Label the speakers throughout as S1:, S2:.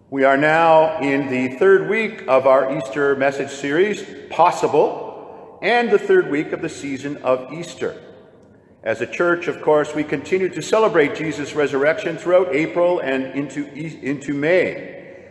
S1: We are now in the third week of our Easter message series, Possible, and the third week of the season of Easter. As a church, of course, we continue to celebrate Jesus' resurrection throughout April and into May.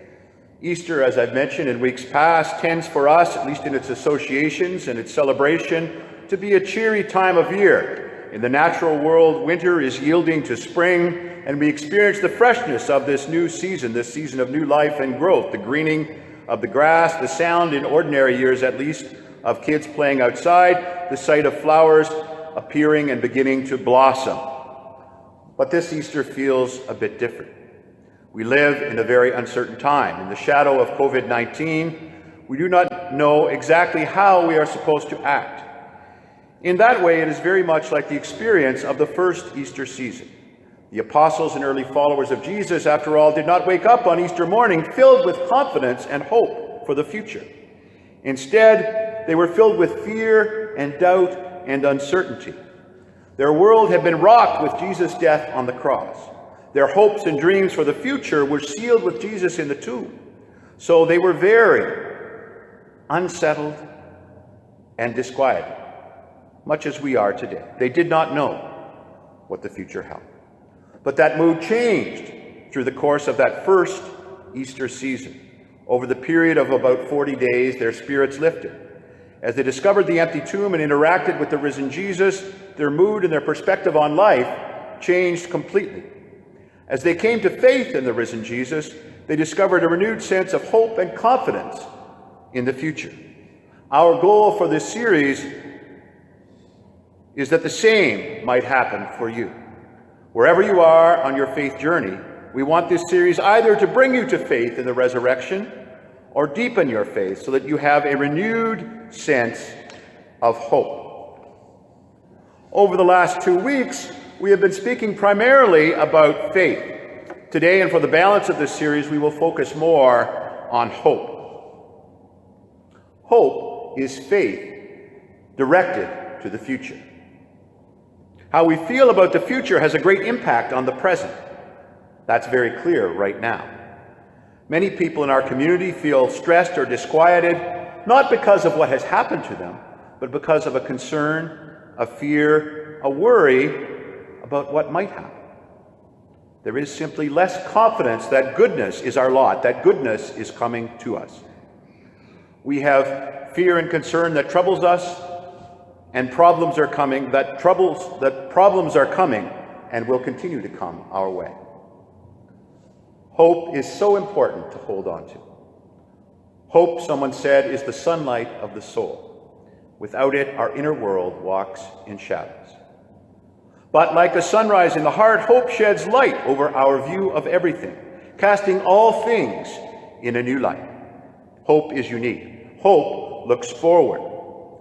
S1: Easter, as I've mentioned in weeks past, tends for us, at least in its associations and its celebration, to be a cheery time of year. In the natural world, winter is yielding to spring, and we experience the freshness of this new season, this season of new life and growth, the greening of the grass, the sound, in ordinary years at least, of kids playing outside, the sight of flowers appearing and beginning to blossom. But this Easter feels a bit different. We live in a very uncertain time. In the shadow of COVID-19, we do not know exactly how we are supposed to act. In that way, it is very much like the experience of the first Easter season. The apostles and early followers of Jesus, after all, did not wake up on Easter morning filled with confidence and hope for the future. Instead, they were filled with fear and doubt and uncertainty. Their world had been rocked with Jesus' death on the cross. Their hopes and dreams for the future were sealed with Jesus in the tomb. So they were very unsettled and disquieted, much as we are today. They did not know what the future held. But that mood changed through the course of that first Easter season. Over the period of about 40 days, their spirits lifted. As they discovered the empty tomb and interacted with the risen Jesus, their mood and their perspective on life changed completely. As they came to faith in the risen Jesus, they discovered a renewed sense of hope and confidence in the future. Our goal for this series is that the same might happen for you. Wherever you are on your faith journey, we want this series either to bring you to faith in the resurrection or deepen your faith so that you have a renewed sense of hope. Over the last 2 weeks, we have been speaking primarily about faith. Today and for the balance of this series, we will focus more on hope. Hope is faith directed to the future. How we feel about the future has a great impact on the present. That's very clear right now. Many people in our community feel stressed or disquieted, not because of what has happened to them, but because of a concern, a fear, a worry about what might happen. There is simply less confidence that goodness is our lot, that goodness is coming to us. We have fear and concern that troubles us, and problems are coming, that problems are coming and will continue to come our way. Hope is so important to hold on to. Hope, someone said, is the sunlight of the soul. Without it, our inner world walks in shadows. But like a sunrise in the heart, hope sheds light over our view of everything, casting all things in a new light. Hope is unique. Hope looks forward,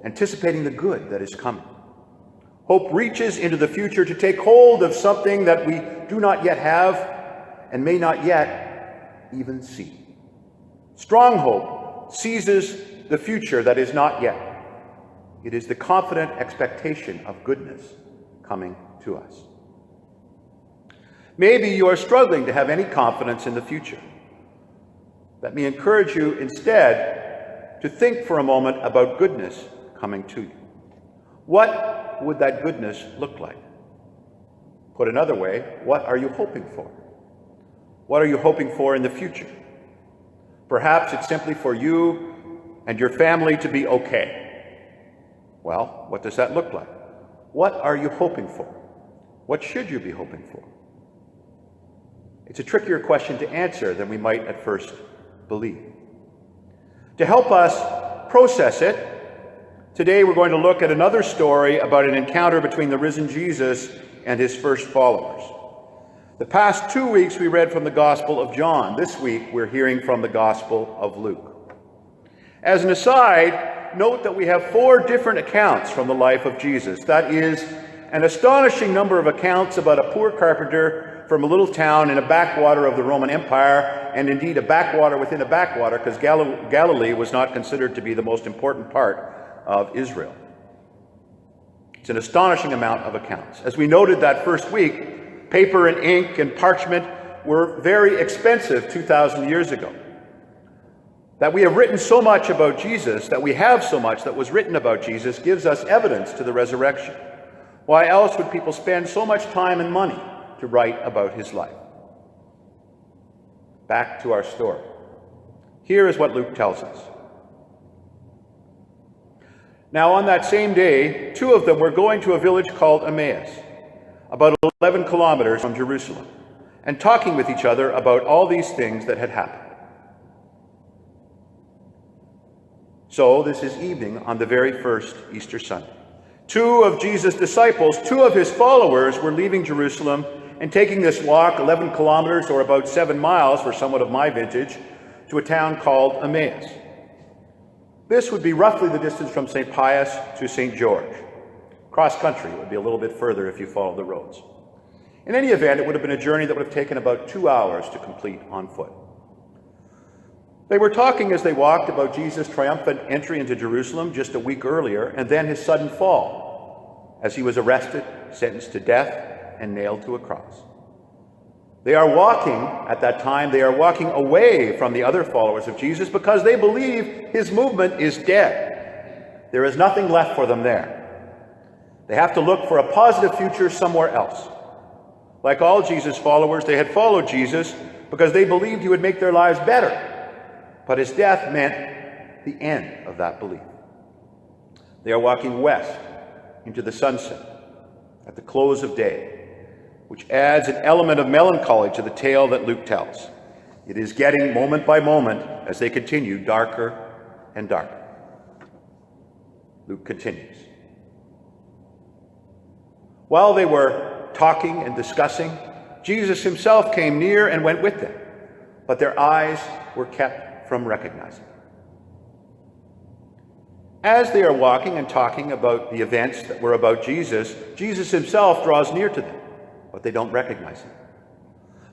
S1: anticipating the good that is coming. Hope reaches into the future to take hold of something that we do not yet have and may not yet even see. Strong hope seizes the future that is not yet. It is the confident expectation of goodness coming to us. Maybe you are struggling to have any confidence in the future. Let me encourage you instead to think for a moment about goodness coming to you. What would that goodness look like? Put another way, what are you hoping for? What are you hoping for in the future? Perhaps it's simply for you and your family to be okay. Well, what does that look like? What are you hoping for? What should you be hoping for? It's a trickier question to answer than we might at first believe. To help us process it, today we're going to look at another story about an encounter between the risen Jesus and his first followers. The past 2 weeks we read from the Gospel of John. This week we're hearing from the Gospel of Luke. As an aside, note that we have 4 different accounts from the life of Jesus. That is an astonishing number of accounts about a poor carpenter from a little town in a backwater of the Roman Empire, and indeed a backwater within a backwater, because Galilee was not considered to be the most important part of Israel. It's an astonishing amount of accounts. As we noted that first week, paper and ink and parchment were very expensive 2,000 years ago. That we have written so much about Jesus, that we have so much that was written about Jesus, gives us evidence to the resurrection. Why else would people spend so much time and money to write about his life? Back to our story. Here is what Luke tells us. Now on that same day, two of them were going to a village called Emmaus, about 11 kilometers from Jerusalem, and talking with each other about all these things that had happened. So this is evening on the very first Easter Sunday. Two of Jesus' disciples, two of his followers, were leaving Jerusalem and taking this walk 11 kilometers, or about 7 miles for someone of my vintage, to a town called Emmaus. This would be roughly the distance from St. Pius to St. George. Cross country, it would be a little bit further if you follow the roads. In any event, it would have been a journey that would have taken about 2 hours to complete on foot. They were talking as they walked about Jesus' triumphant entry into Jerusalem just a week earlier, and then his sudden fall as he was arrested, sentenced to death, and nailed to a cross. They are walking, at that time, they are walking away from the other followers of Jesus because they believe his movement is dead. There is nothing left for them there. They have to look for a positive future somewhere else. Like all Jesus' followers, they had followed Jesus because they believed he would make their lives better. But his death meant the end of that belief. They are walking west into the sunset at the close of day, which adds an element of melancholy to the tale that Luke tells. It is getting, moment by moment, as they continue, darker and darker. Luke continues. While they were talking and discussing, Jesus himself came near and went with them, but their eyes were kept from recognizing. As they are walking and talking about the events that were about Jesus, Jesus himself draws near to them, but they don't recognize him.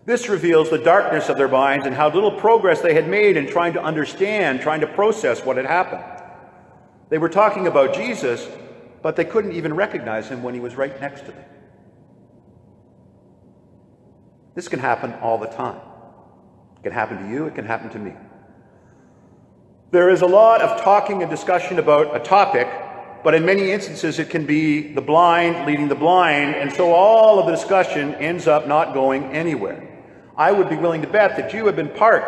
S1: This reveals the darkness of their minds and how little progress they had made in trying to understand, trying to process what had happened. They were talking about Jesus, but they couldn't even recognize him when he was right next to them. This can happen all the time. It can happen to you, it can happen to me. There is a lot of talking and discussion about a topic, but in many instances it can be the blind leading the blind, and so all of the discussion ends up not going anywhere. I would be willing to bet that you have been part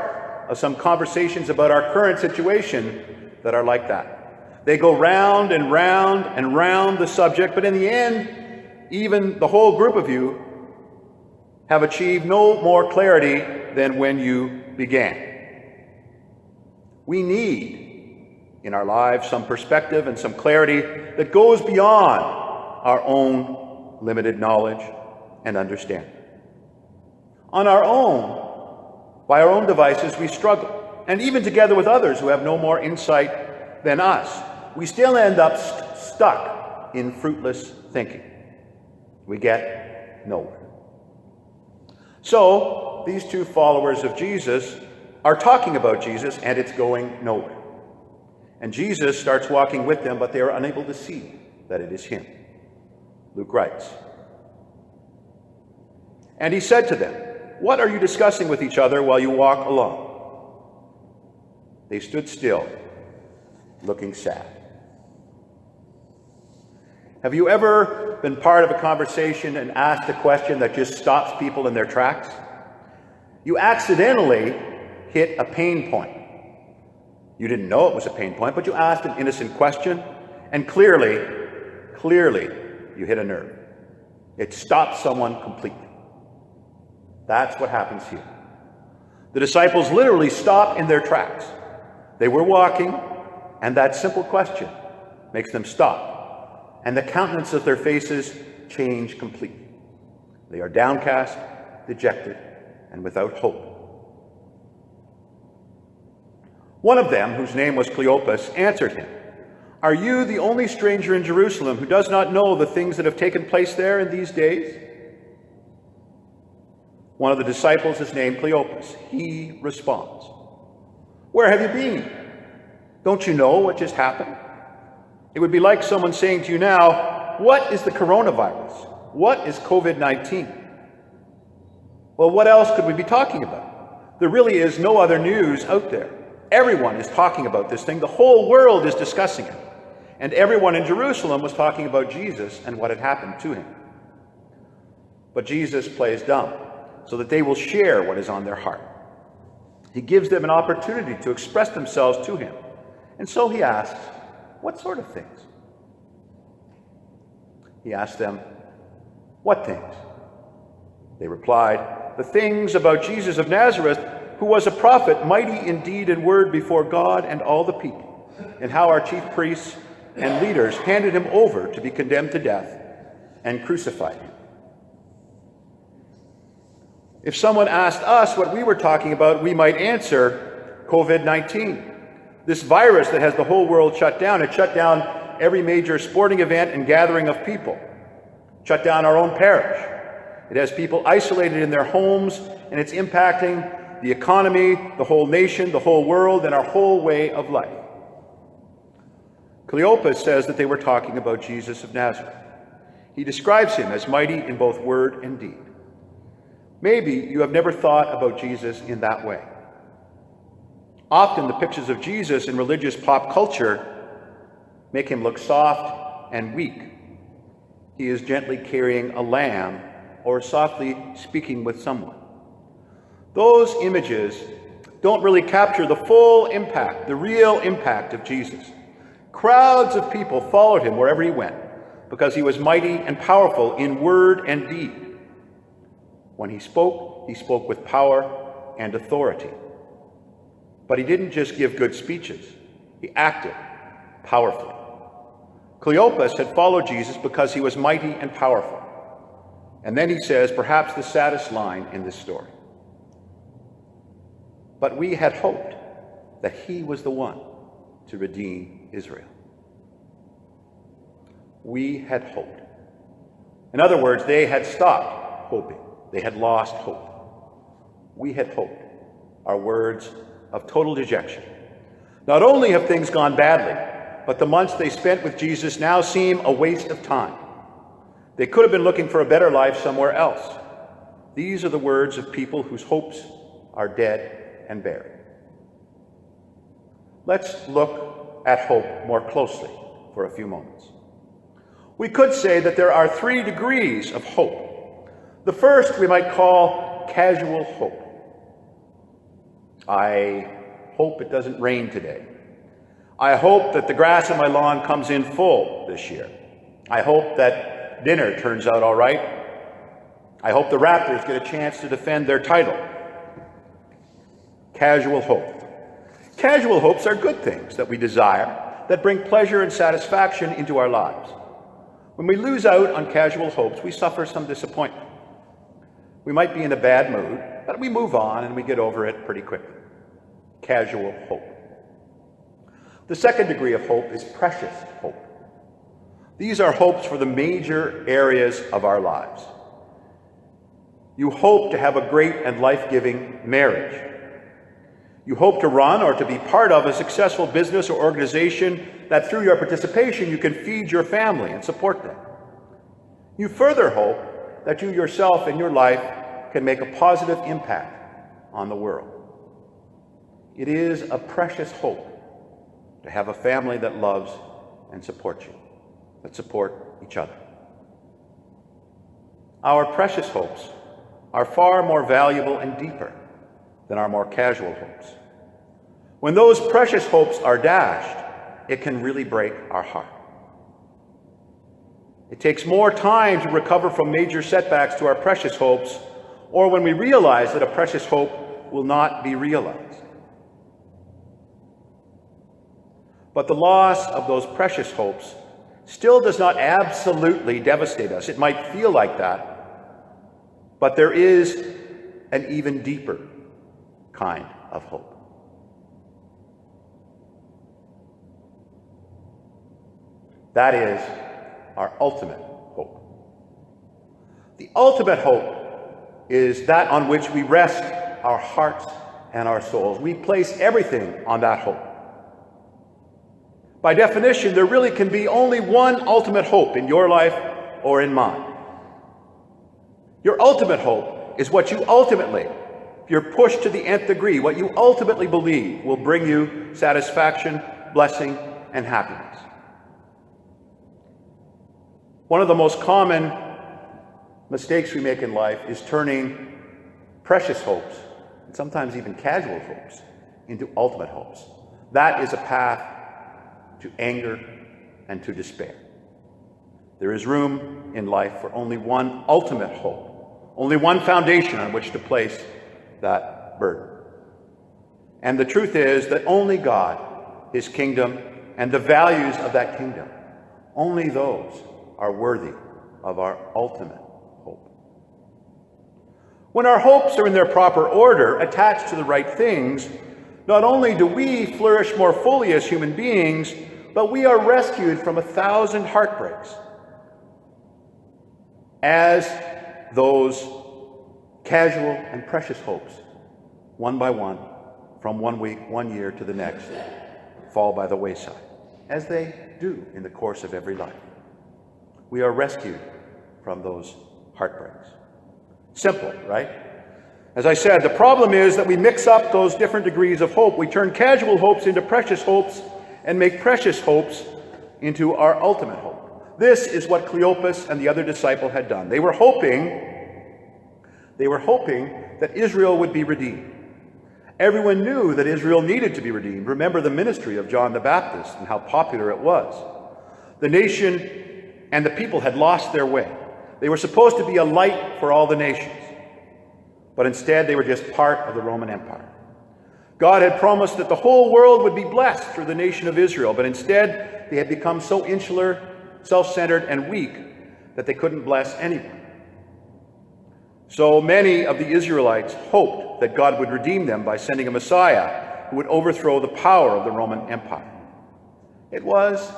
S1: of some conversations about our current situation that are like that. They go round and round and round the subject, but in the end, even the whole group of you have achieved no more clarity than when you began. We need in our lives some perspective and some clarity that goes beyond our own limited knowledge and understanding. On our own, by our own devices, we struggle. And even together with others who have no more insight than us, we still end up stuck in fruitless thinking. We get nowhere. So, these two followers of Jesus are talking about Jesus, and it's going nowhere. And Jesus starts walking with them, but they are unable to see that it is him. Luke writes, "And he said to them, 'What are you discussing with each other while you walk along?' They stood still, looking sad." Have you ever been part of a conversation and asked a question that just stops people in their tracks? You accidentally hit a pain point. You didn't know it was a pain point, but you asked an innocent question, and clearly, you hit a nerve. It stops someone completely. That's what happens here. The disciples literally stop in their tracks. They were walking, and that simple question makes them stop, and the countenance of their faces change completely. They are downcast, dejected, and without hope. One of them, whose name was Cleopas, answered him, "Are you the only stranger in Jerusalem who does not know the things that have taken place there in these days?" One of the disciples is named Cleopas. He responds, "Where have you been? Don't you know what just happened?" It would be like someone saying to you now, "What is the coronavirus? What is COVID-19? Well, what else could we be talking about? There really is no other news out there. Everyone is talking about this thing. The whole world is discussing it. And everyone in Jerusalem was talking about Jesus and what had happened to him. But Jesus plays dumb so that they will share what is on their heart. He gives them an opportunity to express themselves to him. And so he asks, what sort of things? He asked them, what things? They replied, the things about Jesus of Nazareth, who was a prophet, mighty in deed and word before God and all the people, and how our chief priests and leaders handed him over to be condemned to death and crucified him. If someone asked us what we were talking about, we might answer COVID-19. This virus that has the whole world shut down. It shut down every major sporting event and gathering of people. Shut down our own parish. It has people isolated in their homes, and it's impacting the economy, the whole nation, the whole world, and our whole way of life. Cleopas says that they were talking about Jesus of Nazareth. He describes him as mighty in both word and deed. Maybe you have never thought about Jesus in that way. Often the pictures of Jesus in religious pop culture make him look soft and weak. He is gently carrying a lamb or softly speaking with someone. Those images don't really capture the full impact, the real impact of Jesus. Crowds of people followed him wherever he went because he was mighty and powerful in word and deed. When he spoke with power and authority. But he didn't just give good speeches. He acted powerfully. Cleopas had followed Jesus because he was mighty and powerful. And then he says perhaps the saddest line in this story. But we had hoped that he was the one to redeem Israel. We had hoped. In other words, they had stopped hoping. They had lost hope. We had hoped. Our words of total dejection. Not only have things gone badly, but the months they spent with Jesus now seem a waste of time. They could have been looking for a better life somewhere else. These are the words of people whose hopes are dead and buried. Let's look at hope more closely for a few moments. We could say that there are 3 degrees of hope. The first we might call casual hope. I hope it doesn't rain today. I hope that the grass on my lawn comes in full this year. I hope that dinner turns out all right. I hope the Raptors get a chance to defend their title. Casual hope. Casual hopes are good things that we desire, that bring pleasure and satisfaction into our lives. When we lose out on casual hopes, we suffer some disappointment. We might be in a bad mood, but we move on and we get over it pretty quickly. Casual hope. The second degree of hope is precious hope. These are hopes for the major areas of our lives. You hope to have a great and life-giving marriage. You hope to run or to be part of a successful business or organization that through your participation you can feed your family and support them. You further hope that you yourself in your life can make a positive impact on the world. It is a precious hope to have a family that loves and supports you, that support each other. Our precious hopes are far more valuable and deeper than our more casual hopes. When those precious hopes are dashed, it can really break our heart. It takes more time to recover from major setbacks to our precious hopes, or when we realize that a precious hope will not be realized. But the loss of those precious hopes still does not absolutely devastate us. It might feel like that, but there is an even deeper kind of hope. That is our ultimate hope. The ultimate hope is that on which we rest our hearts and our souls. We place everything on that hope. By definition, there really can be only one ultimate hope in your life or in mine. Your ultimate hope is what you ultimately, if you're pushed to the nth degree, what you ultimately believe will bring you satisfaction, blessing, and happiness. One of the most common mistakes we make in life is turning precious hopes, and sometimes even casual hopes, into ultimate hopes. That is a path to anger and to despair. There is room in life for only one ultimate hope, only one foundation on which to place that burden. And the truth is that only God, his kingdom, and the values of that kingdom, only those are worthy of our ultimate hope. When our hopes are in their proper order, attached to the right things, not only do we flourish more fully as human beings, but we are rescued from 1,000 heartbreaks as those casual and precious hopes, one by one, from 1 week, 1 year to the next, fall by the wayside, as they do in the course of every life. We are rescued from those heartbreaks. Simple, right? As I said, the problem is that we mix up those different degrees of hope. We turn casual hopes into precious hopes and make precious hopes into our ultimate hope. This is what Cleopas and the other disciple had done. They were hoping that Israel would be redeemed. Everyone knew that Israel needed to be redeemed. Remember the ministry of John the Baptist and how popular it was. The nation and the people had lost their way. They were supposed to be a light for all the nations, but instead they were just part of the Roman Empire. God had promised that the whole world would be blessed through the nation of Israel, but instead they had become so insular, self-centered, and weak that they couldn't bless anyone. So many of the Israelites hoped that God would redeem them by sending a Messiah who would overthrow the power of the Roman Empire. It was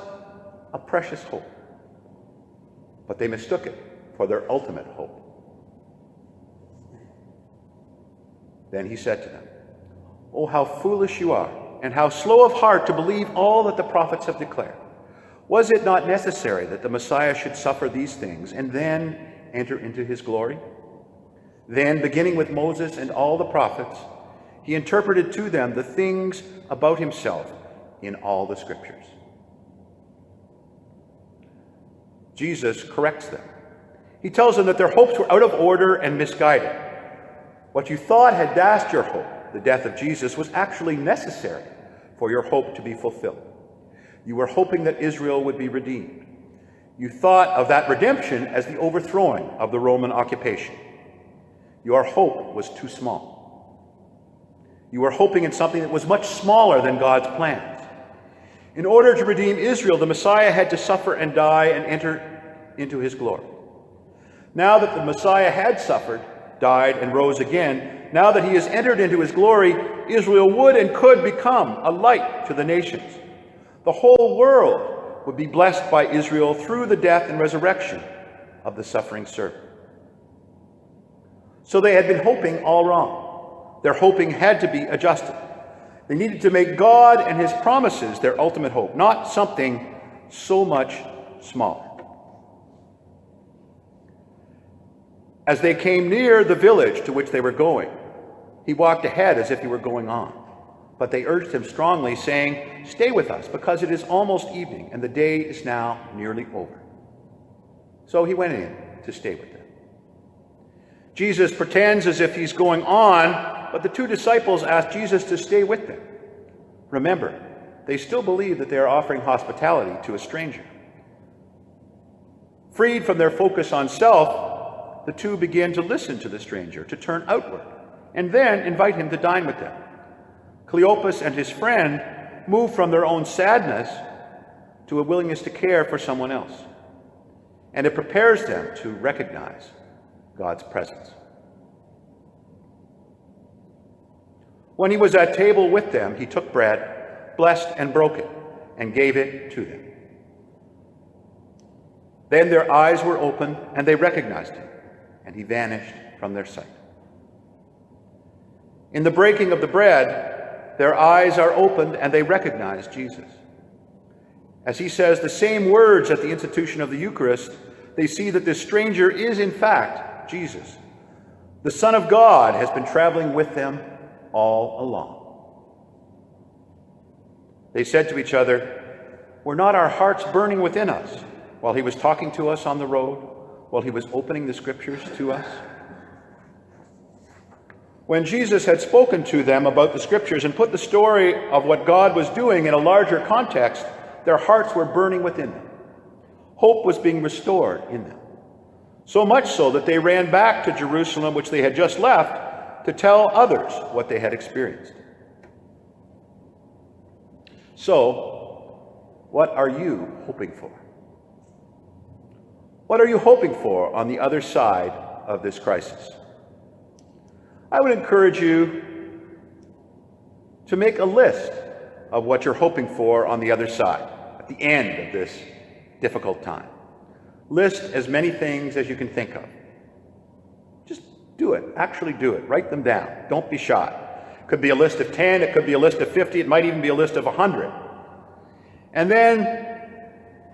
S1: a precious hope, but they mistook it for their ultimate hope. Then he said to them, "Oh, how foolish you are, and how slow of heart to believe all that the prophets have declared. Was it not necessary that the Messiah should suffer these things and then enter into his glory?" Then, beginning with Moses and all the prophets, he interpreted to them the things about himself in all the scriptures. Jesus corrects them. He tells them that their hopes were out of order and misguided. What you thought had dashed your hope, the death of Jesus, was actually necessary for your hope to be fulfilled. You were hoping that Israel would be redeemed. You thought of that redemption as the overthrowing of the Roman occupation. Your hope was too small. You were hoping in something that was much smaller than God's plans. In order to redeem Israel, the Messiah had to suffer and die and enter into his glory. Now that the Messiah had suffered, died, and rose again, now that he has entered into his glory, Israel would and could become a light to the nations. The whole world would be blessed by Israel through the death and resurrection of the suffering servant. So they had been hoping all wrong. Their hoping had to be adjusted. They needed to make God and his promises their ultimate hope, not something so much smaller. As they came near the village to which they were going, he walked ahead as if he were going on. But they urged him strongly, saying, "Stay with us, because it is almost evening, and the day is now nearly over." So he went in to stay with them. Jesus pretends as if he's going on, but the two disciples ask Jesus to stay with them. Remember, they still believe that they are offering hospitality to a stranger. Freed from their focus on self, the two begin to listen to the stranger, to turn outward, and then invite him to dine with them. Cleopas and his friend move from their own sadness to a willingness to care for someone else, and it prepares them to recognize God's presence. When he was at table with them, he took bread, blessed and broke it, and gave it to them. Then their eyes were opened, and they recognized him, and he vanished from their sight. In the breaking of the bread, their eyes are opened, and they recognize Jesus. As he says the same words at the institution of the Eucharist, they see that this stranger is in fact Jesus. The Son of God has been traveling with them all along. They said to each other, "Were not our hearts burning within us while he was talking to us on the road, while he was opening the scriptures to us?" When Jesus had spoken to them about the scriptures and put the story of what God was doing in a larger context, their hearts were burning within them. Hope was being restored in them. So much so that they ran back to Jerusalem, which they had just left, to tell others what they had experienced. So, what are you hoping for? What are you hoping for on the other side of this crisis? I would encourage you to make a list of what you're hoping for on the other side, at the end of this difficult time. List as many things as you can think of. Just do it. Actually do it. Write them down. Don't be shy. It could be a list of 10. It could be a list of 50. It might even be a list of 100. And then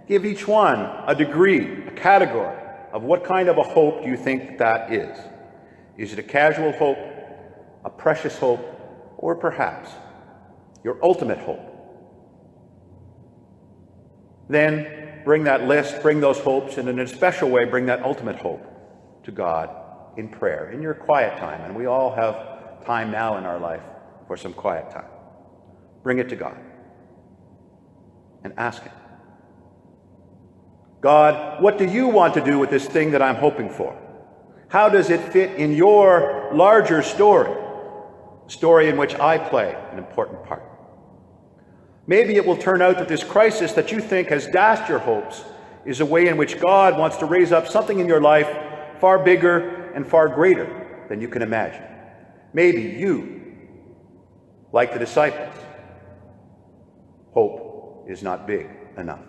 S1: give each one a degree, a category of what kind of a hope do you think that is. Is it a casual hope, a precious hope, or perhaps your ultimate hope? Then bring that list, bring those hopes, and in a special way, bring that ultimate hope to God in prayer, in your quiet time. And we all have time now in our life for some quiet time. Bring it to God and ask Him, "God, what do you want to do with this thing that I'm hoping for? How does it fit in your larger story, a story in which I play an important part? Maybe it will turn out that this crisis that you think has dashed your hopes is a way in which God wants to raise up something in your life far bigger and far greater than you can imagine. Maybe you, like the disciples, hope is not big enough."